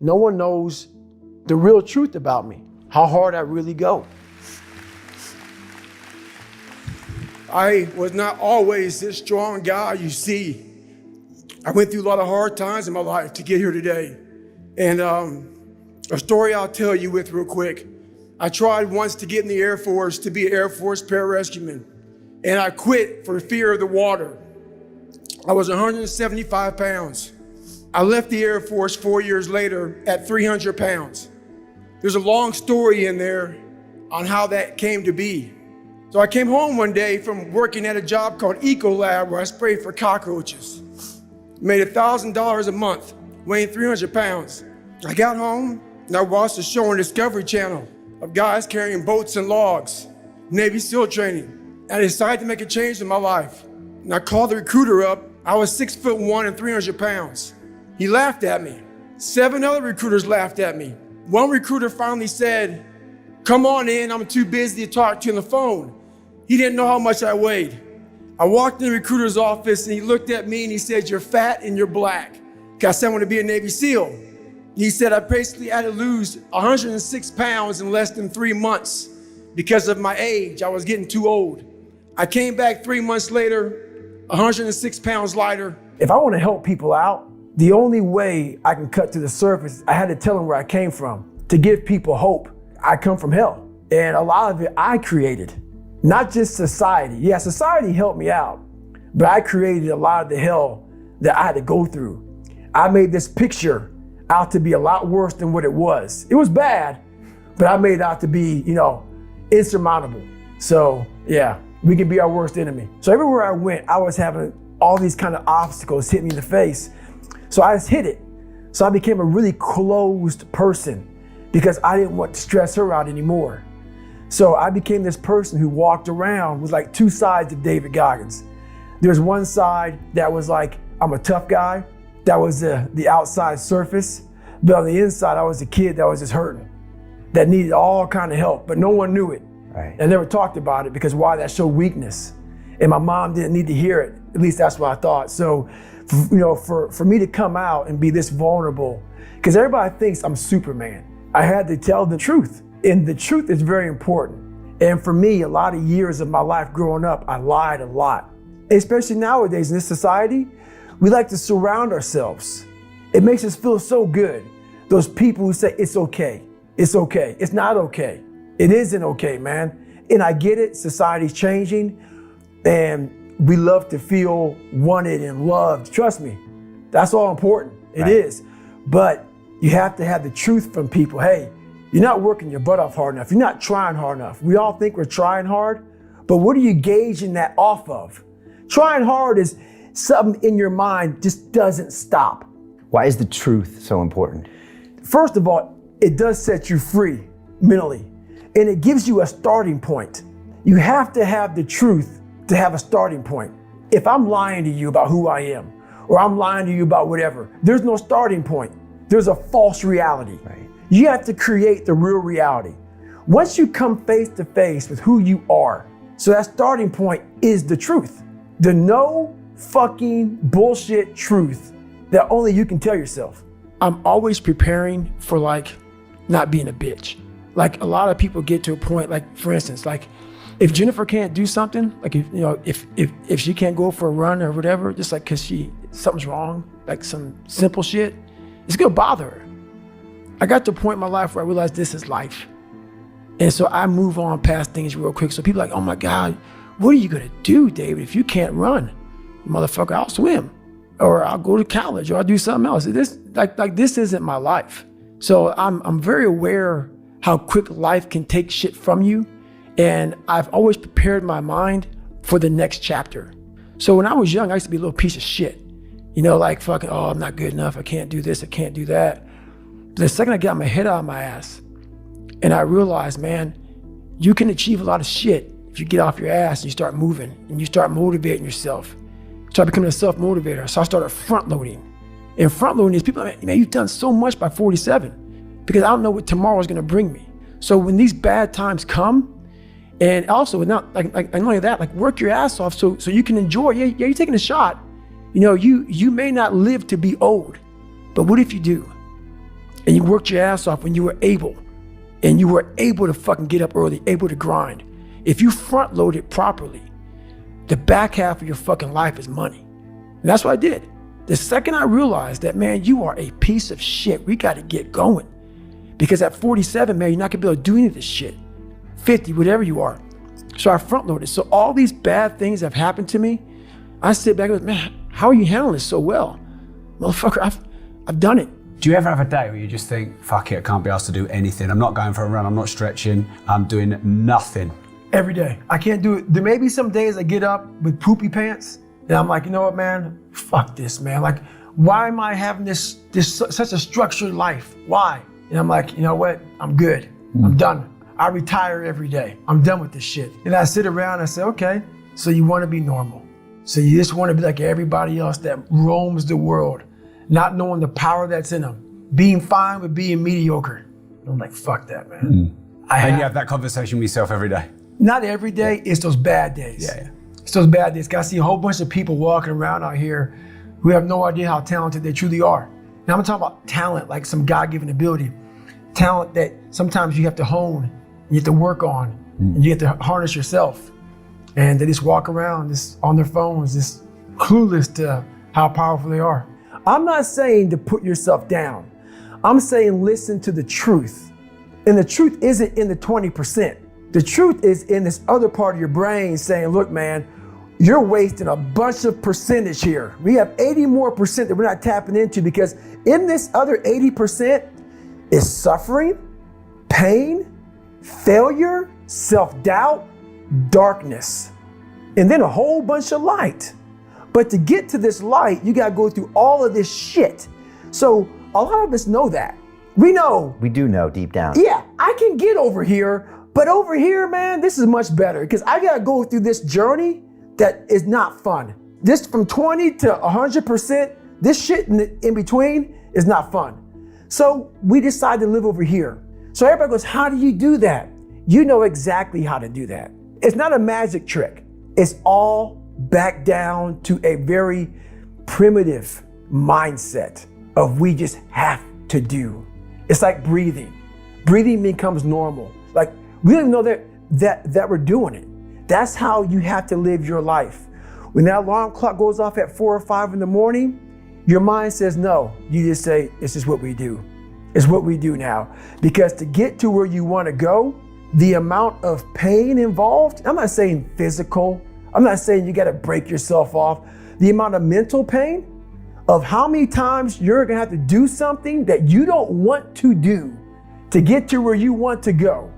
no one knows the real truth about me, how hard I really go. I was not always this strong guy you see. I went through a lot of hard times in my life to get here today. And a story I'll tell you with real quick. I tried once to get in the Air Force to be an Air Force pararescueman, and I quit for fear of the water. I was 175 pounds. I left the Air Force 4 years later at 300 pounds. There's a long story in there on how that came to be. So I came home one day from working at a job called Ecolab where I sprayed for cockroaches. Made $1,000 a month, weighing 300 pounds. I got home and I watched a show on Discovery Channel of guys carrying boats and logs, Navy SEAL training. And I decided to make a change in my life. And I called the recruiter up. I was 6'1" and 300 pounds. He laughed at me. 7 other recruiters laughed at me. One recruiter finally said, "Come on in, I'm too busy to talk to you on the phone." He didn't know how much I weighed. I walked in the recruiter's office and he looked at me and he said, "You're fat and you're black." I said, "I want to be a Navy SEAL." He said, "I basically had to lose 106 pounds in less than 3 months because of my age. I was getting too old." I came back 3 months later, 106 pounds lighter. If I want to help people out, the only way I can cut to the surface, I had to tell them where I came from to give people hope. I come from hell, and a lot of it I created, not just society. Yeah, society helped me out, but I created a lot of the hell that I had to go through. I made this picture out to be a lot worse than what it was. It was bad, but I made it out to be, insurmountable. So yeah, we can be our worst enemy. So everywhere I went, I was having all these kind of obstacles hit me in the face. So I just hit it. So I became a really closed person because I didn't want to stress her out anymore. So I became this person who walked around with like two sides of David Goggins. There's one side that was like, I'm a tough guy. That was the outside surface. But on the inside, I was a kid that was just hurting, that needed all kind of help, but no one knew it. Right. I never talked about it because why? That showed weakness. And my mom didn't need to hear it. At least that's what I thought. So, for me to come out and be this vulnerable, because everybody thinks I'm Superman, I had to tell the truth. And the truth is very important. And for me, a lot of years of my life growing up, I lied a lot. Especially nowadays in this society, we like to surround ourselves. It makes us feel so good. Those people who say, it's okay. It's okay. It's not okay. It isn't okay, man. And I get it. Society's changing. And we love to feel wanted and loved. Trust me, that's all important. It is. But you have to have the truth from people. Hey, you're not working your butt off hard enough. You're not trying hard enough. We all think we're trying hard, but what are you gauging that off of? Trying hard is something in your mind just doesn't stop. Why is the truth so important? First of all, it does set you free mentally, and it gives you a starting point. You have to have the truth to have a starting point. If I'm lying to you about who I am, or I'm lying to you about whatever, there's no starting point. There's a false reality. Right. You have to create the real reality. Once you come face to face with who you are, so that starting point is the truth. The no fucking bullshit truth that only you can tell yourself. I'm always preparing for not being a bitch. A lot of people get to a point, for instance, if Jennifer can't do something, if she can't go for a run or whatever, just cause something's wrong, some simple shit, it's gonna bother her. I got to a point in my life where I realized this is life. And so I move on past things real quick. So people are like, oh my God, what are you gonna do, David, if you can't run? Motherfucker, I'll swim, or I'll go to college, or I'll do something else. This isn't my life. So I'm very aware how quick life can take shit from you. And I've always prepared my mind for the next chapter. So when I was young, I used to be a little piece of shit. I'm not good enough. I can't do this. I can't do that. But the second I got my head out of my ass and I realized, man, you can achieve a lot of shit if you get off your ass and you start moving and you start motivating yourself. Start becoming a self-motivator. So I started front loading. And front loading is people, man, you've done so much by 47 because I don't know what tomorrow is going to bring me. So when these bad times come, and also not not only that, work your ass off so you can enjoy. Yeah, you're taking a shot. You may not live to be old, but what if you do? and you worked your ass off when you were able, and you were able to fucking get up early, able to grind. If you front load it properly, the back half of your fucking life is money. And that's what I did. The second I realized that, man, you are a piece of shit, we got to get going. Because at 47, man, you're not gonna be able to do any of this shit. 50, whatever you are. So I front loaded. So all these bad things have happened to me. I sit back and go, man, how are you handling this so well? Motherfucker, I've done it. Do you ever have a day where you just think, fuck it, I can't be asked to do anything. I'm not going for a run, I'm not stretching, I'm doing nothing. Every day. I can't do it. There may be some days I get up with poopy pants and I'm like, you know what, man? Fuck this, man. Like, why am I having this such a structured life? Why? And I'm like, you know what? I'm good. I'm done. I retire every day. I'm done with this shit. And I sit around and I say, okay, so you want to be normal. So you just want to be like everybody else that roams the world, not knowing the power that's in them, being fine with being mediocre. I'm like, fuck that, man. And you have that conversation with yourself every day? Not every day, it's those bad days. Yeah. It's those bad days. I see a whole bunch of people walking around out here who have no idea how talented they truly are. Now I'm talking about talent, like some God-given ability. Talent that sometimes you have to hone, you have to work on, and you have to harness yourself. And they just walk around just on their phones, just clueless to how powerful they are. I'm not saying to put yourself down. I'm saying listen to the truth. And the truth isn't in the 20%. The truth is in this other part of your brain saying, look, man, you're wasting a bunch of percentage here. We have 80 more percent that we're not tapping into, because in this other 80% is suffering, pain, failure, self-doubt, darkness, and then a whole bunch of light. But to get to this light, you gotta go through all of this shit. So a lot of us know that. We know. We do know deep down. Yeah, I can get over here, but over here, man, this is much better, because I gotta go through this journey that is not fun. This from 20 to 100%, this shit in between is not fun. So we decide to live over here. So everybody goes, how do you do that? You know exactly how to do that. It's not a magic trick. It's all back down to a very primitive mindset of we just have to do. It's like breathing. Breathing becomes normal. Like we don't even know that we're doing it. That's how you have to live your life. When that alarm clock goes off at 4 or 5 in the morning, your mind says no. You just say, it's just what we do. It's what we do now. Because to get to where you want to go, the amount of pain involved, I'm not saying physical, I'm not saying you got to break yourself off. The amount of mental pain of how many times you're going to have to do something that you don't want to do to get to where you want to go.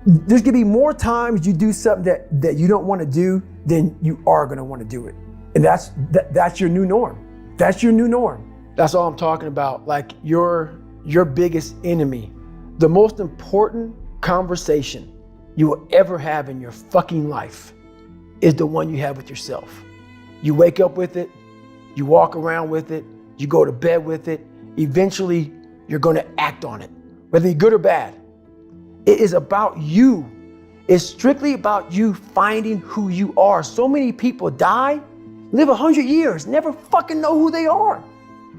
There's going to be more times you do something that you don't want to do than you are going to want to do it. And that's your new norm. That's your new norm. That's all I'm talking about. Like your biggest enemy, the most important conversation you will ever have in your fucking life is the one you have with yourself. You wake up with it, you walk around with it, you go to bed with it. Eventually, you're going to act on it, whether you're good or bad. It is about you. It's strictly about you finding who you are. So many people die, live 100 years, never fucking know who they are.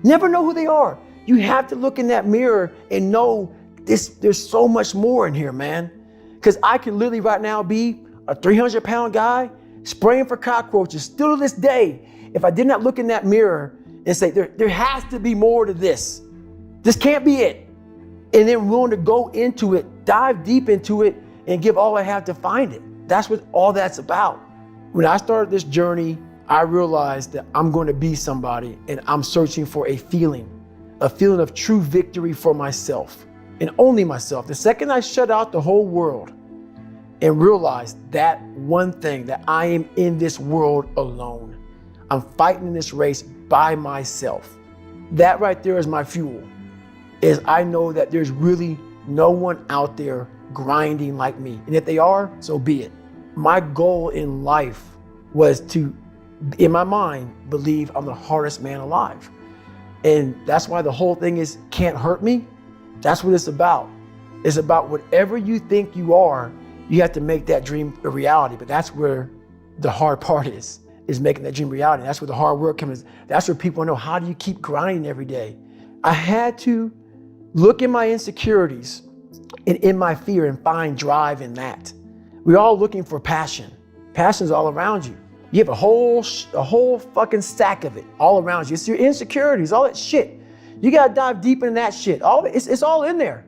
Never know who they are. You have to look in that mirror and know there's so much more in here, man. Because I can literally right now be a 300-pound guy spraying for cockroaches still to this day. If I did not look in that mirror and say, there has to be more to this. This can't be it. And then willing to go into it, dive deep into it, and give all I have to find it. That's what all that's about. When I started this journey, I realized that I'm going to be somebody, and I'm searching for a feeling of true victory for myself and only myself. The second I shut out the whole world and realized that one thing, that I am in this world alone. I'm fighting in this race by myself. That right there is my fuel, is I know that there's really no one out there grinding like me. And if they are, so be it. My goal in life was to, in my mind, believe I'm the hardest man alive. And that's why the whole thing is can't hurt me. That's what it's about. It's about whatever you think you are, you have to make that dream a reality. But that's where the hard part is making that dream reality. That's where the hard work comes. That's where people know, how do you keep grinding every day? I had to Look in my insecurities and in my fear and find drive in that. We're all looking for passion. Passion's all around you. You have a whole fucking stack of it all around you. It's your insecurities, all that shit. You gotta dive deep into that shit. It's all in there.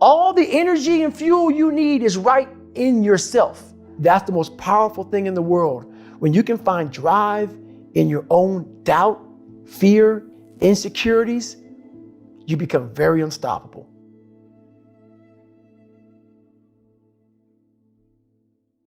All the energy and fuel you need is right in yourself. That's the most powerful thing in the world. When you can find drive in your own doubt, fear, insecurities, you become very unstoppable.